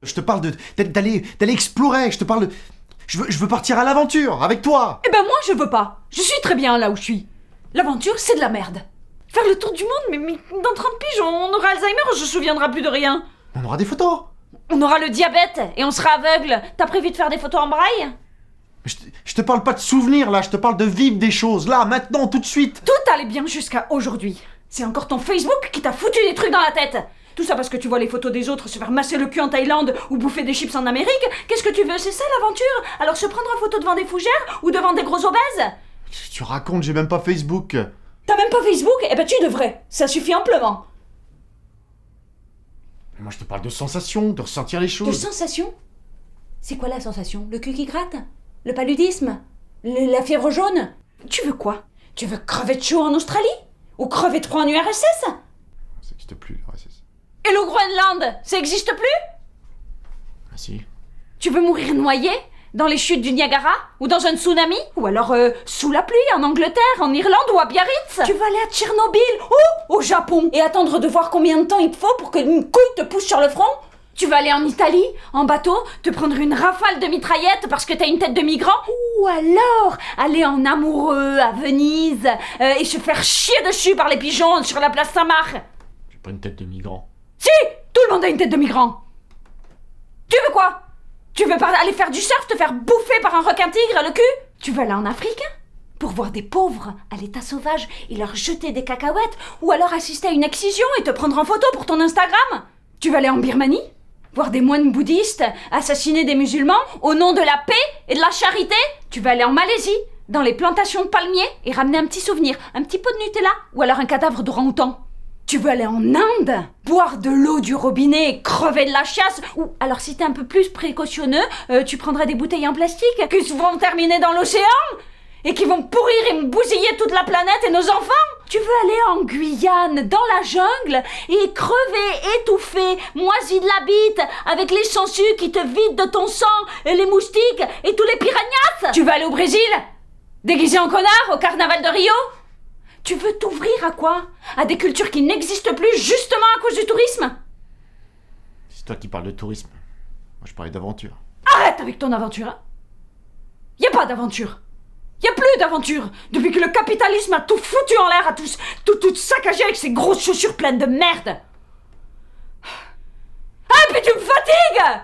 Je te parle d'aller explorer, je te parle de... Je veux partir à l'aventure, avec toi. Eh ben moi je veux pas. Je suis très bien là où je suis. L'aventure c'est de la merde. Faire le tour du monde, mais dans 30 piges on aura Alzheimer, on se souviendra plus de rien. On aura des photos. On aura le diabète et on sera aveugle. T'as prévu de faire des photos en braille? Je te parle pas de souvenirs là, je te parle de vivre des choses, là, maintenant, tout de suite. Tout allait bien jusqu'à aujourd'hui. C'est encore ton Facebook qui t'a foutu des trucs dans la tête. Tout ça parce que tu vois les photos des autres se faire masser le cul en Thaïlande ou bouffer des chips en Amérique. Qu'est-ce que tu veux? C'est ça l'aventure? Alors se prendre en photo devant des fougères ou devant des gros obèses? Tu racontes, j'ai même pas Facebook. T'as même pas Facebook? Eh ben tu devrais. Ça suffit amplement. Moi je te parle de sensations, de ressentir les De choses. sensation? C'est quoi la sensation? Le cul qui gratte? Le paludisme? La fièvre jaune? Tu veux quoi? Tu veux crever de chaud en Australie? Ou crever de froid en URSS? Ça n'existe plus, l'URSS. Et le Groenland, ça existe plus? Ah si. Tu veux mourir noyé? Dans les chutes du Niagara? Ou dans un tsunami? Ou alors sous la pluie en Angleterre, en Irlande ou à Biarritz? Tu veux aller à Tchernobyl? Ou au Japon? Et attendre de voir combien de temps il te faut pour qu'une couille te pousse sur le front? Tu veux aller en Italie, en bateau, te prendre une rafale de mitraillettes parce que t'as une tête de migrant? Ou alors aller en amoureux à Venise et se faire chier dessus par les pigeons sur la place Saint-Marc? J'ai pas une tête de migrant. Si! Tout le monde a une tête de migrant! Tu veux quoi? Tu veux aller faire du surf, te faire bouffer par un requin-tigre le cul? Tu veux aller en Afrique? Pour voir des pauvres à l'état sauvage et leur jeter des cacahuètes? Ou alors assister à une excision et te prendre en photo pour ton Instagram? Tu veux aller en Birmanie? Voir des moines bouddhistes assassiner des musulmans au nom de la paix et de la charité? Tu veux aller en Malaisie, dans les plantations de palmiers et ramener un petit souvenir, un petit pot de Nutella ou alors un cadavre d'orang-outan? Tu veux aller en Inde, boire de l'eau du robinet et crever de la chiasse? Ou alors si t'es un peu plus précautionneux, tu prendrais des bouteilles en plastique qui vont terminer dans l'océan et qui vont pourrir et bousiller toute la planète et nos enfants? Tu veux aller en Guyane, dans la jungle, et crever, étouffer, moisi de la bite, avec les sangsues qui te vident de ton sang, et les moustiques, et tous les piranhas? Tu veux aller au Brésil, déguisé en connard, au carnaval de Rio? Tu veux t'ouvrir à quoi? À des cultures qui n'existent plus justement à cause du tourisme? C'est toi qui parles de tourisme. Moi je parlais d'aventure. Arrête avec ton aventure, hein. Y a pas d'aventure. Y a plus d'aventure depuis que le capitalisme a tout foutu en l'air, a tout saccagé avec ses grosses chaussures pleines de merde. Ah, puis tu me fatigues!